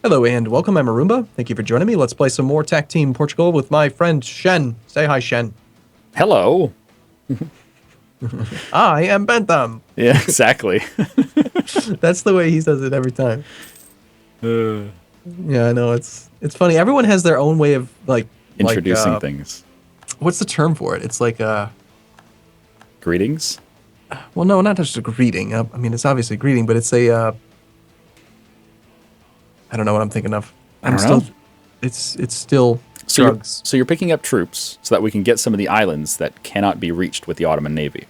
Hello and welcome, I'm Arumba. Thank you for joining me. Let's play some more Tac Team Portugal with my friend Shen. Say hi, Shen. Hello. I am Bentham. Yeah, exactly. That's the way he says it every time. Yeah, I know. It's funny. Everyone has their own way of Introducing things. What's the term for it? It's like Greetings? well, no, not just a greeting. I mean, it's obviously a greeting, but it's a I don't know what I'm thinking of. I don't know. It's still So drugs. you're picking up troops so that we can get some of the islands that cannot be reached with the Ottoman Navy.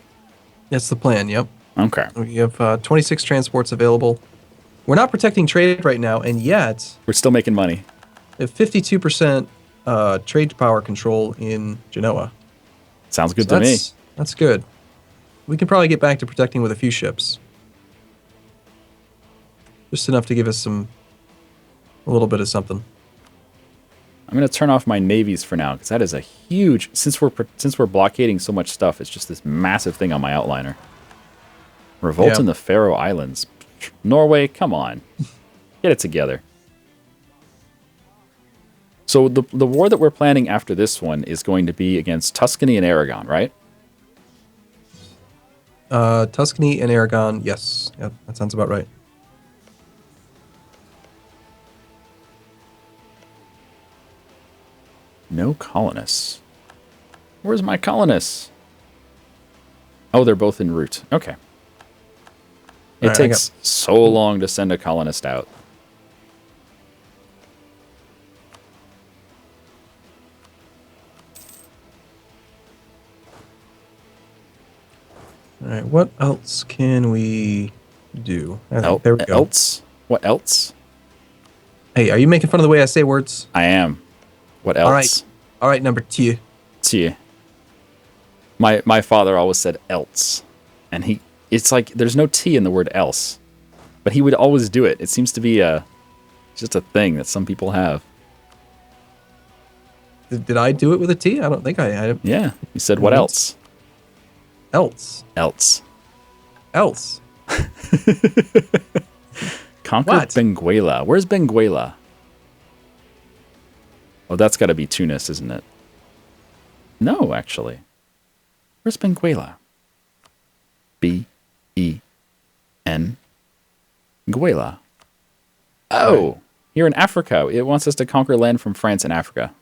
That's the plan. Yep. Okay. We have 26 transports available. We're not protecting trade right now, and yet We're still making money. we have 52% trade power control in Genoa. Sounds good So to me. That's good. We can probably get back to protecting with a few ships. Just enough to give us a little bit of something. I'm going to turn off my navies for now because that is a huge... Since we're blockading so much stuff, it's just this massive thing on my outliner. Revolt Yeah. in the Faroe Islands. Norway, come on. Get it together. So the war that we're planning after this one is going to be against Tuscany and Aragon, right? Tuscany and Aragon, yes. Yep, that sounds about right. No colonists. Where's my colonists? Oh, they're both en route. Okay. It Alright, takes so long to send a colonist out. All right, what else can we do? There we go. Else? What else? Hey, are you making fun of the way I say words? I am. What else? All right, number two. T. My father always said else. And it's like there's no T in the word else. But he would always do it. It seems to be just a thing that some people have. Did I do it with a T? I don't think I Yeah. He said, what else? Else. Else. Else. Conquer What? Benguela. Where's Benguela? Oh, that's got to be Tunis, isn't it? No, actually. Where's Benguela? B-E-N. Guela. Oh, Right. Here in Africa. It wants us to conquer land from France and Africa.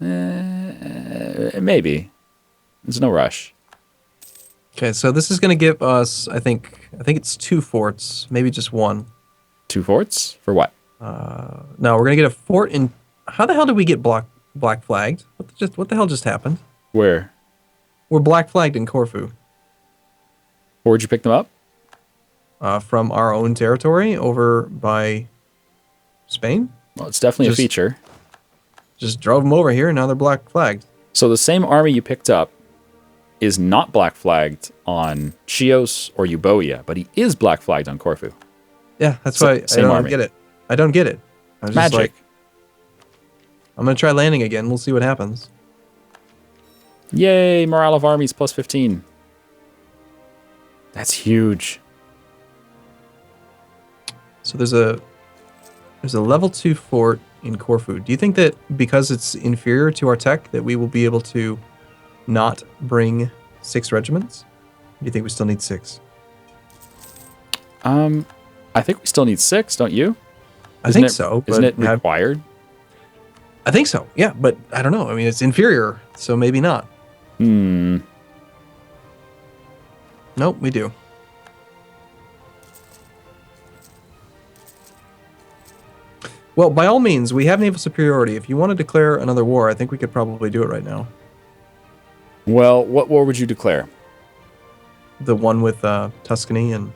Maybe. There's no rush. Okay, so this is going to give us, I think it's 2 forts, maybe just one. 2 forts? For what? No, we're going to get a fort in... How the hell did we get black flagged? What the hell just happened? Where? We're black flagged in Corfu. Where'd you pick them up? From our own territory over by Spain. Well, it's definitely Just- a feature. Just drove them over here, and now they're black flagged. So the same army you picked up is not black flagged on Chios or Euboea, but he is black flagged on Corfu. Yeah, that's Sa- why I same don't army. get it. I don't get it. I was just Magic. like, I'm going to try landing again. We'll see what happens. Yay, morale of armies plus 15. That's huge. So there's a level 2 fort in Corfu. Do you think that because it's inferior to our tech that we will be able to not bring 6 regiments? Do you think we still need 6? I think we still need 6, don't you? I think so. Isn't it but required? I think so. Yeah, but I don't know. I mean, it's inferior, so maybe not. Nope, we do. Well, by all means, we have naval superiority. If you want to declare another war, I think we could probably do it right now. Well, what war would you declare? The one with Tuscany and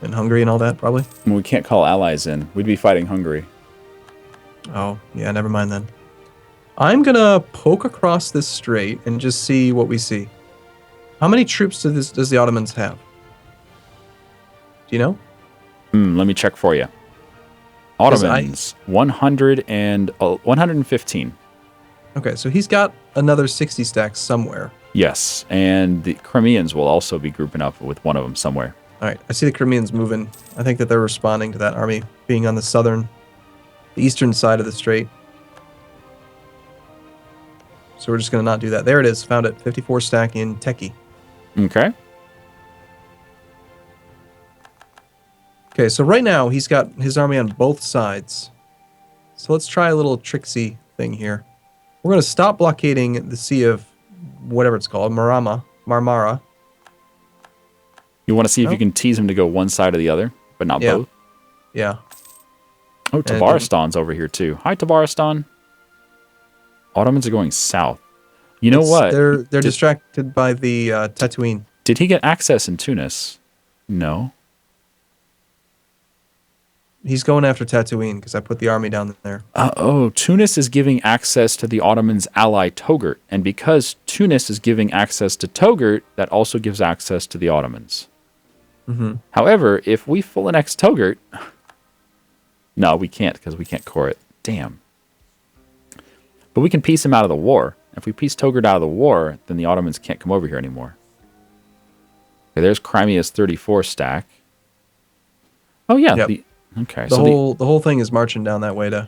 Hungary and all that, probably. I mean, we can't call allies in. We'd be fighting Hungary. Oh, yeah, never mind then. I'm gonna poke across this strait and just see what we see. How many troops does the Ottomans have? Do you know? Let me check for you. 'Cause Ottomans, 115. Okay, so he's got another 60 stacks somewhere. Yes, and the Crimeans will also be grouping up with one of them somewhere. All right, I see the Crimeans moving. I think that they're responding to that army being on the southern the eastern side of the strait. So we're just going to not do that. There it is. Found it. 54 stack in Techie. Okay. Okay, so right now he's got his army on both sides. So let's try a little tricksy thing here. We're going to stop blockading the Sea of whatever it's called, Marmara. You want to see if you can tease him to go one side or the other, but not both? Yeah. Oh, Tabaristan's over here too. Hi, Tabaristan. Ottomans are going south. You know what? They're distracted by the Tatooine. Did he get access in Tunis? No. He's going after Tatooine because I put the army down there. Tunis is giving access to the Ottomans' ally Togurt. And because Tunis is giving access to Togurt, that also gives access to the Ottomans. Mm-hmm. However, if we full annex Togurt... No, we can't because we can't core it. Damn. But we can piece him out of the war. If we piece Togurt out of the war, then the Ottomans can't come over here anymore. Okay, there's Crimea's 34 stack. Oh, yeah. Yep. Okay. The whole thing is marching down that way to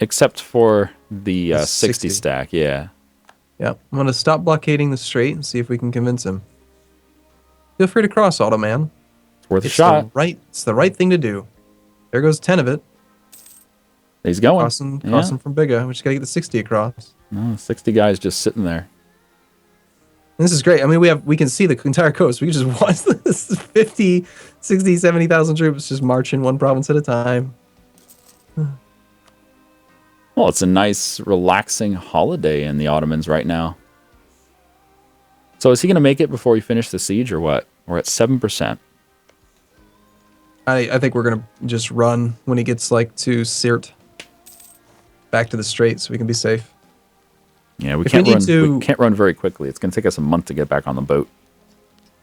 except for the 60 stack, yeah. Yeah, I'm going to stop blockading the strait and see if we can convince him. Feel free to cross, Otto man. It's worth a shot. It's the right thing to do. There goes 10 of it. He's going. Crossing from Biga. We just got to get the 60 across. No, 60 guys just sitting there. And this is great. I mean, we can see the entire coast. We can just watch this 50, 60, 70,000 troops just marching one province at a time. Well, it's a nice, relaxing holiday in the Ottomans right now. So is he going to make it before we finish the siege or what? We're at 7%. I think we're going to just run when he gets like to Sirte. Back to the strait so we can be safe. Yeah, we can't run very quickly. It's going to take us a month to get back on the boat.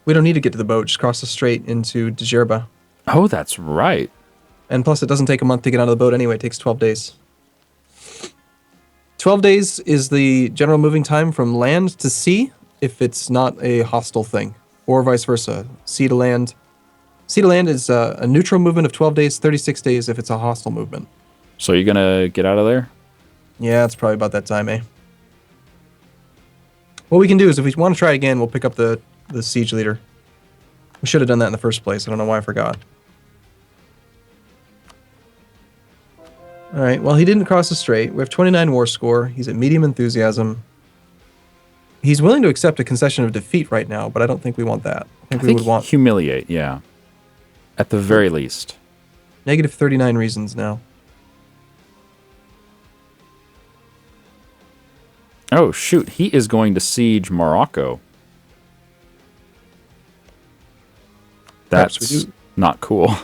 We don't need to get to the boat. Just cross the strait into Djerba. Oh, that's right. And plus, it doesn't take a month to get out of the boat anyway. It takes 12 days. 12 days is the general moving time from land to sea if it's not a hostile thing, or vice versa. Sea to land. Sea to land is a neutral movement of 12 days, 36 days if it's a hostile movement. So you're going to get out of there? Yeah, it's probably about that time, eh? What we can do is if we want to try again, we'll pick up the siege leader. We should have done that in the first place. I don't know why I forgot. All right, well, he didn't cross the strait. We have 29 war score. He's at medium enthusiasm. He's willing to accept a concession of defeat right now, but I don't think we want that. I think we would want... humiliate, yeah. At the very least. Negative 39 reasons now. Oh, shoot. He is going to siege Morocco. That's not cool.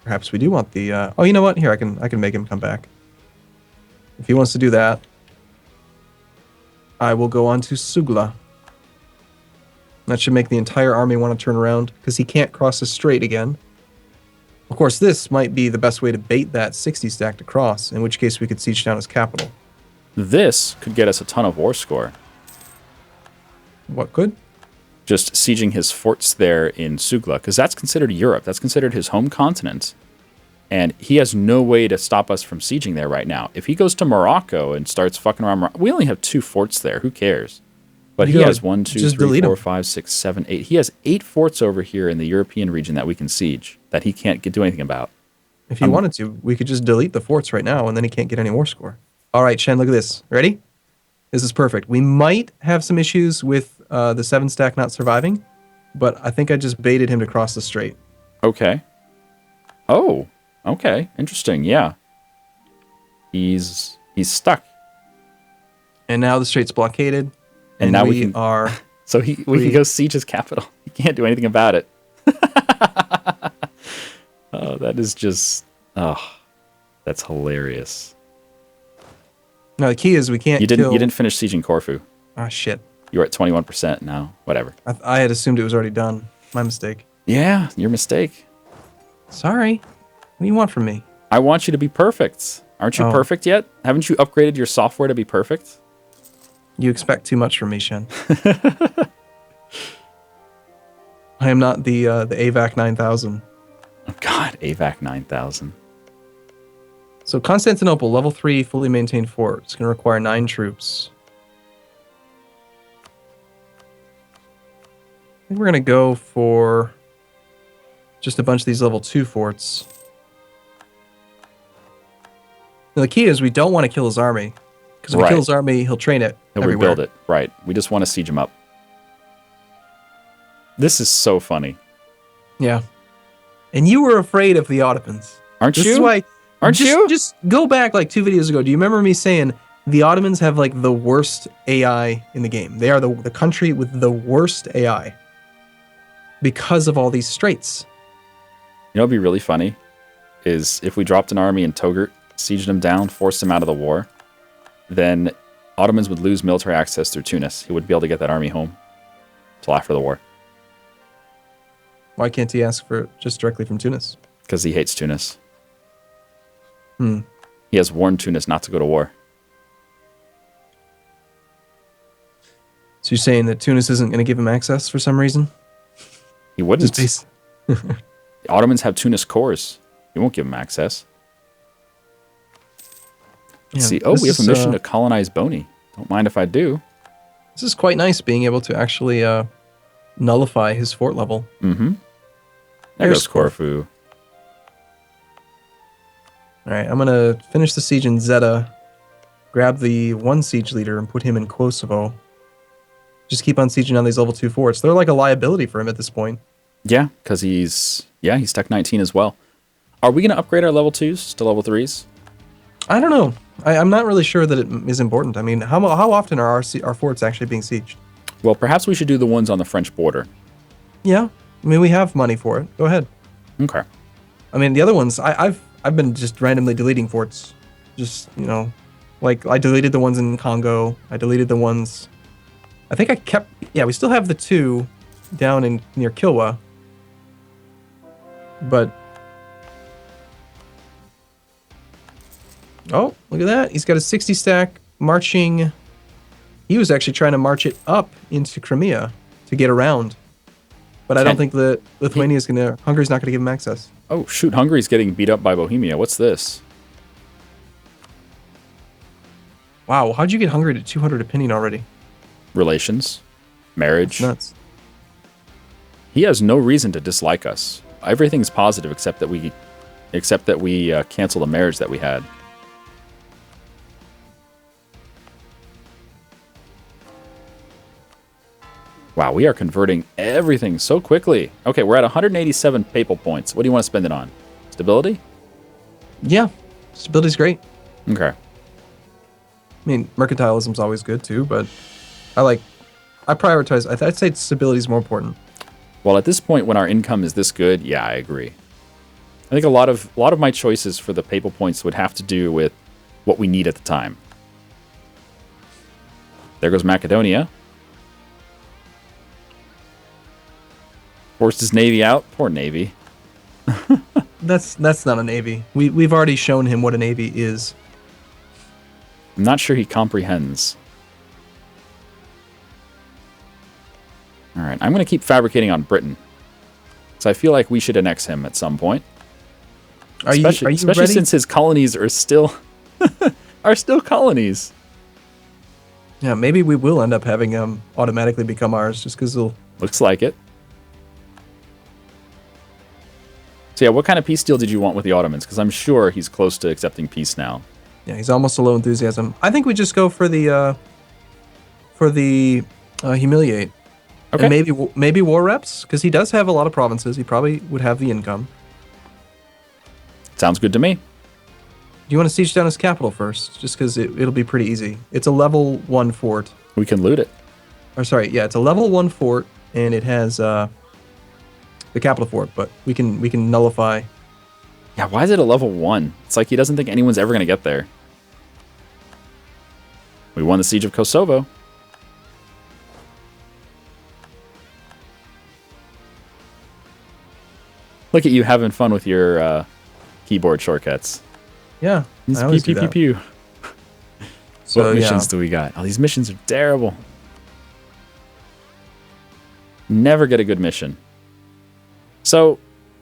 Perhaps we do want the... Oh, you know what? Here, I can make him come back. If he wants to do that, I will go on to Sugla. That should make the entire army want to turn around, because he can't cross the strait again. Of course, this might be the best way to bait that 60 stack to cross, in which case we could siege down his capital. This could get us a ton of war score. What could? Just sieging his forts there in Sugla, because that's considered Europe. That's considered his home continent. And he has no way to stop us from sieging there right now. If he goes to Morocco and starts fucking around, we only have 2 forts there. Who cares? But he has 1, 2, 3, 4, 5, 6, 7, 8. He has 8 forts over here in the European region that we can siege that he can't do anything about. If he wanted to, we could just delete the forts right now, and then he can't get any war score. All right, Shen, look at this. Ready? This is perfect. We might have some issues with the 7 stack not surviving, but I think I just baited him to cross the strait. Okay. Oh, okay. Interesting. Yeah. He's stuck. And now the strait's blockaded. And now we are... So we can go siege his capital. He can't do anything about it. Oh, that is just... Oh, that's hilarious. No, the key is we can't You didn't finish sieging Corfu. Ah, shit. You're at 21% now. Whatever. I had assumed it was already done. My mistake. Yeah, your mistake. Sorry. What do you want from me? I want you to be perfect. Aren't you perfect yet? Haven't you upgraded your software to be perfect? You expect too much from me, Shen. I am not the AVAC 9000. Oh, God, AVAC 9000. So Constantinople, level 3, fully maintained fort. It's going to require 9 troops. I think we're going to go for just a bunch of these level 2 forts. Now, the key is we don't want to kill his army. Because if we kill his army, he'll train it He'll everywhere. rebuild it. Right. We just want to siege him up. This is so funny. Yeah. And you were afraid of the Ottomans. Aren't you? This is why... Aren't you? Just go back like 2 videos ago. Do you remember me saying the Ottomans have like the worst AI in the game? They are the country with the worst AI because of all these straits. You know what'd be really funny is if we dropped an army in Togurt, sieged him down, forced him out of the war, then Ottomans would lose military access through Tunis. He wouldn't be able to get that army home till after the war. Why can't he ask for it just directly from Tunis? Because he hates Tunis. He has warned Tunis not to go to war. So you're saying that Tunis isn't going to give him access for some reason? He wouldn't. The Ottomans have Tunis cores. He won't give him access. Let's see. Oh, we have a mission to colonize Boney. Don't mind if I do. This is quite nice being able to actually nullify his fort level. Mm-hmm. There goes Corfu. All right, I'm going to finish the siege in Zeta, grab the 1 siege leader and put him in Kosovo. Just keep on sieging on these level 2 forts. They're like a liability for him at this point. Yeah, because he's Tech 19 as well. Are we going to upgrade our level 2s to level 3s? I don't know. I'm not really sure that it is important. I mean, how often are our forts actually being sieged? Well, perhaps we should do the ones on the French border. Yeah, I mean, we have money for it. Go ahead. Okay. I mean, the other ones, I've been just randomly deleting forts. Just, like I deleted the ones in Congo. I deleted the ones... I think I kept... Yeah, we still have the 2 down near Kilwa. But... Oh, look at that. He's got a 60 stack marching... He was actually trying to march it up into Crimea to get around. But I don't think that Hungary's not going to give him access. Oh, shoot. Hungary's getting beat up by Bohemia. What's this? Wow, how'd you get Hungary to 200 opinion already? Relations. Marriage. That's nuts. He has no reason to dislike us. Everything's positive except that we cancel the marriage that we had. Wow, we are converting everything so quickly. Okay, we're at 187 papal points. What do you want to spend it on? Stability? Yeah, stability's great. Okay. I mean, mercantilism's always good too, but I prioritize. I'd say stability's more important. Well, at this point, when our income is this good, yeah, I agree. I think a lot of my choices for the papal points would have to do with what we need at the time. There goes Macedonia. Forced his navy out. Poor navy. That's not a navy. We've already shown him what a navy is. I'm not sure he comprehends. All right, I'm going to keep fabricating on Britain. So I feel like we should annex him at some point. Especially ready? Since his colonies are still colonies. Yeah, maybe we will end up having him automatically become ours just because they'll... Looks like it. So yeah, what kind of peace deal did you want with the Ottomans? Because I'm sure he's close to accepting peace now. Yeah, he's almost a low enthusiasm. I think we just go for the humiliate. Okay. And maybe war reps, because he does have a lot of provinces. He probably would have the income. Sounds good to me. Do you want to siege down his capital first? Just because it'll be pretty easy. It's a level 1 fort. We can loot it. Or sorry, yeah, it's a level 1 fort, and it has the capital fort, but we can nullify. Yeah, why is it a level 1? It's like he doesn't think anyone's ever going to get there. We won the Siege of Kosovo. Look at you having fun with your keyboard shortcuts. Yeah, I always do that. Pew. So, what missions do we got? Oh, these missions are terrible. Never get a good mission. So,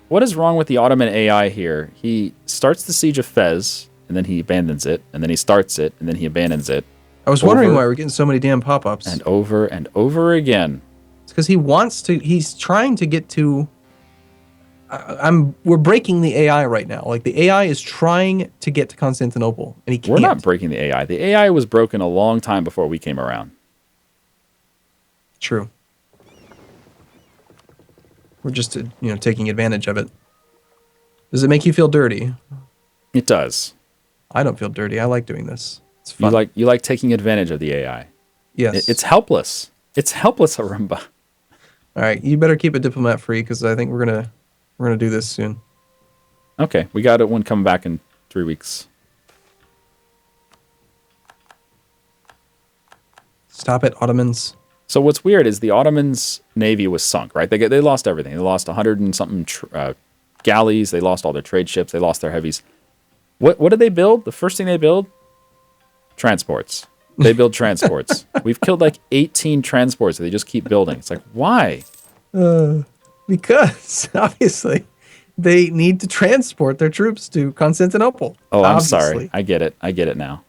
What is wrong with the Ottoman AI here? He starts the siege of Fez, and then he abandons it, and then he starts it, and then he abandons it. I was wondering why we're getting so many damn pop-ups. And over again. It's because he wants to. He's trying to get to. We're breaking the AI right now. Like the AI is trying to get to Constantinople, and he can't. We're not breaking the AI. The AI was broken a long time before we came around. True. We're just, taking advantage of it. Does it make you feel dirty? It does. I don't feel dirty. I like doing this. It's fun. You like taking advantage of the AI. Yes. It's helpless. It's helpless, Arumba. All right, you better keep it diplomat free because I think we're gonna do this soon. Okay, we got one coming back in 3 weeks. Stop it, Ottomans. So what's weird is the Ottomans' navy was sunk, right? They lost everything. They lost 100 and something galleys. They lost all their trade ships. They lost their heavies. What did they build? The first thing they build? Transports. They build transports. We've killed like 18 transports that they just keep building. It's like, why? Because, obviously, they need to transport their troops to Constantinople. Oh, I'm sorry. I get it now.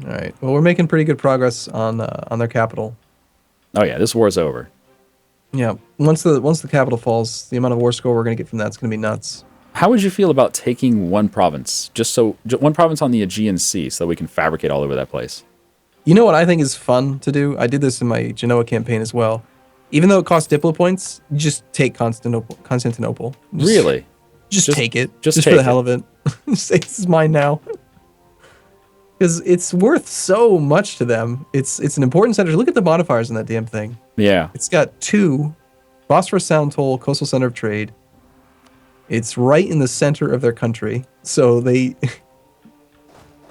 All right. Well, we're making pretty good progress on their capital. Oh yeah, this war's over. Yeah. Once the capital falls, the amount of war score we're going to get from that's going to be nuts. How would you feel about taking one province? Just one province on the Aegean Sea so that we can fabricate all over that place? You know what I think is fun to do? I did this in my Genoa campaign as well. Even though it costs Diplo points, just take Constantinople. Really? Just take it. Just for the hell of it. Say this is mine now. Because it's worth so much to them. It's an important center. Look at the modifiers in that damn thing. Yeah. It's got 2 Bosphorus Sound Toll, coastal center of trade. It's right in the center of their country. So they...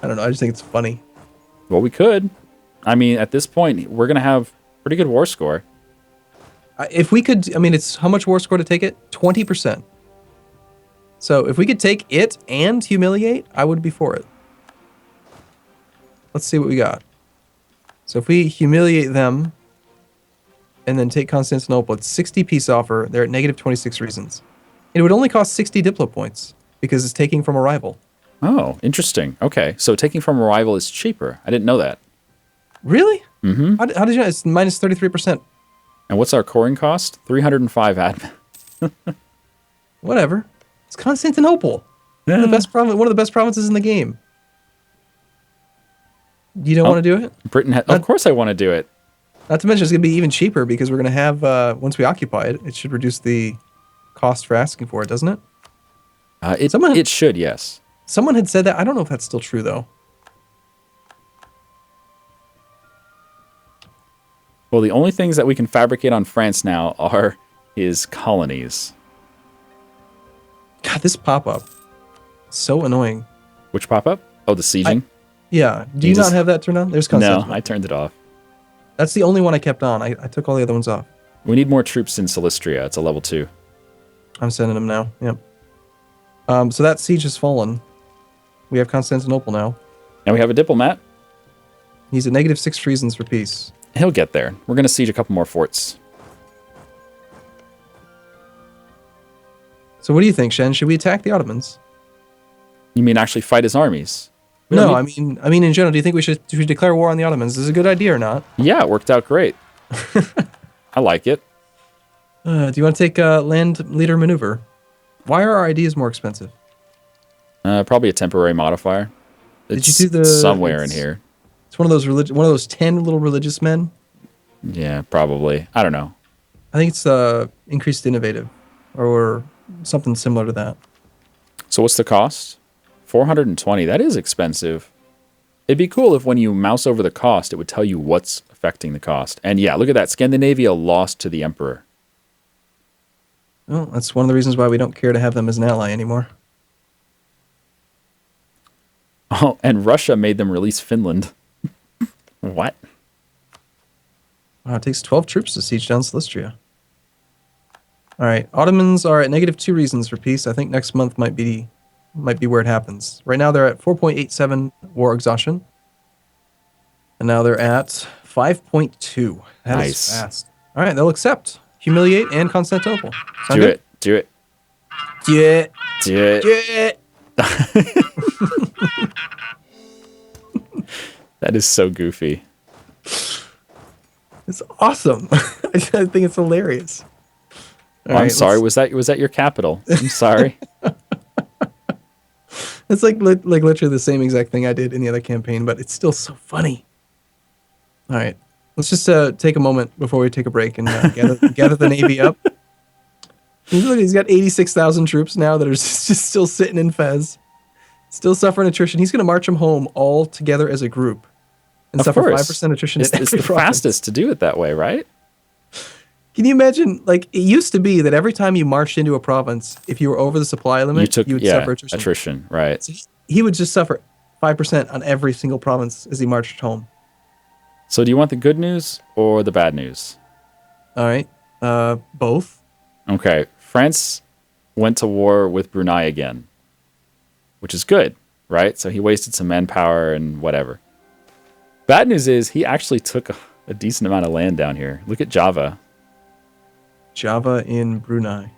I don't know. I just think it's funny. Well, we could. I mean, at this point, we're going to have pretty good war score. If we could... I mean, it's how much war score to take it? 20%. So if we could take it and humiliate, I would be for it. Let's see what we got. So if we humiliate them and then take Constantinople, it's 60 peace offer. They're at negative 26 reasons. It would only cost 60 Diplo points because it's taking from a rival. Oh, interesting. Okay, so taking from a rival is cheaper. I didn't know that. Really? Mm-hmm. How did you know? It's minus 33%. And what's our coring cost? 305 admin. Whatever. It's Constantinople. Yeah. One of the best provinces in the game. You don't want to do it? Britain of course I want to do it. Not to mention it's going to be even cheaper because we're going to have, once we occupy it, it should reduce the cost for asking for it, doesn't it? It should, yes. Someone had said that. I don't know if that's still true, though. Well, the only things that we can fabricate on France now are his colonies. God, this pop-up. So annoying. Which pop-up? Oh, the sieging? Yeah. Do you not have that turned on? There's Constantinople. No, I turned it off. That's the only one I kept on. I took all the other ones off. We need more troops in Silistria. It's a level 2. I'm sending them now. Yep. So that siege has fallen. We have Constantinople now. And we have a diplomat. He's at negative 6 reasons for peace. He'll get there. We're going to siege a couple more forts. So what do you think, Shen? Should we attack the Ottomans? You mean actually fight his armies? No, I mean in general, do you think we should declare war on the Ottomans? Is this a good idea or not? Yeah, it worked out great. I like it. Do you want to take land leader maneuver? Why are our ideas more expensive? Probably a temporary modifier. It's Did you do somewhere in here? It's one of those 10 little religious men. Yeah, probably. I don't know. I think it's increased innovative or something similar to that. So what's the cost? 420. That is expensive. It'd be cool if when you mouse over the cost, it would tell you what's affecting the cost. And yeah, look at that. Scandinavia lost to the Emperor. Well, that's one of the reasons why we don't care to have them as an ally anymore. Oh, and Russia made them release Finland. What? Wow, it takes 12 troops to siege down Silistria. All right, Ottomans are at negative 2 reasons for peace. I think next month might be where it happens. Right now they're at 4.87 war exhaustion. And now they're at 5.2. That is fast. All right, they'll accept. humiliate, and Constantinople. Sound Do good? it. Do it. Yeah. Do it. Yeah. That is so goofy. It's awesome. I think it's hilarious. All I'm right, sorry. Was that your capital? I'm sorry. It's like literally the same exact thing I did in the other campaign, but it's still so funny. All right, let's just take a moment before we take a break and gather the Navy up. Look, he's got 86,000 troops now that are just still sitting in Fez, still suffering attrition. He's going to march them home all together as a group and Of suffer course. 5% attrition. It's the fastest to do it that way, right? Can you imagine? Like, it used to be that every time you marched into a province, if you were over the supply limit, you would suffer attrition. Right. So he would just suffer 5% on every single province as he marched home. So do you want the good news or the bad news? All right. Both. Okay. France went to war with Brunei again, which is good, right? So he wasted some manpower and whatever. Bad news is he actually took a decent amount of land down here. Look at Java. Java in Brunei.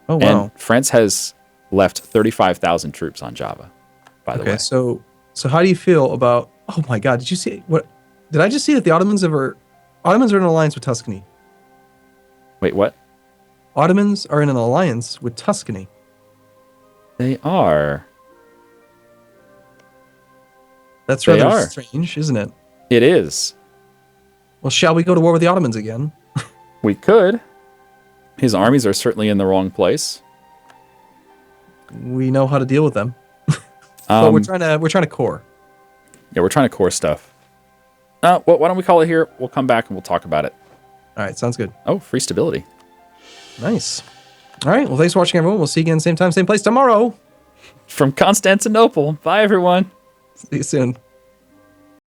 Oh, wow. And France has left 35,000 troops on Java, by the way. So how do you feel about... Oh, my God. Did you see... What? Did I just see that the Ottomans are in an alliance with Tuscany? Wait, what? Ottomans are in an alliance with Tuscany. They are. That's They rather are. strange, isn't it? It is. Well, shall we go to war with the Ottomans again? We could. His armies are certainly in the wrong place. We know how to deal with them. But we're trying to core. Yeah, we're trying to core stuff. Well, why don't we call it here? We'll come back and we'll talk about it. All right, sounds good. Oh, free stability. Nice. All right, well, thanks for watching, everyone. We'll see you again same time, same place tomorrow. From Constantinople. Bye, everyone. See you soon.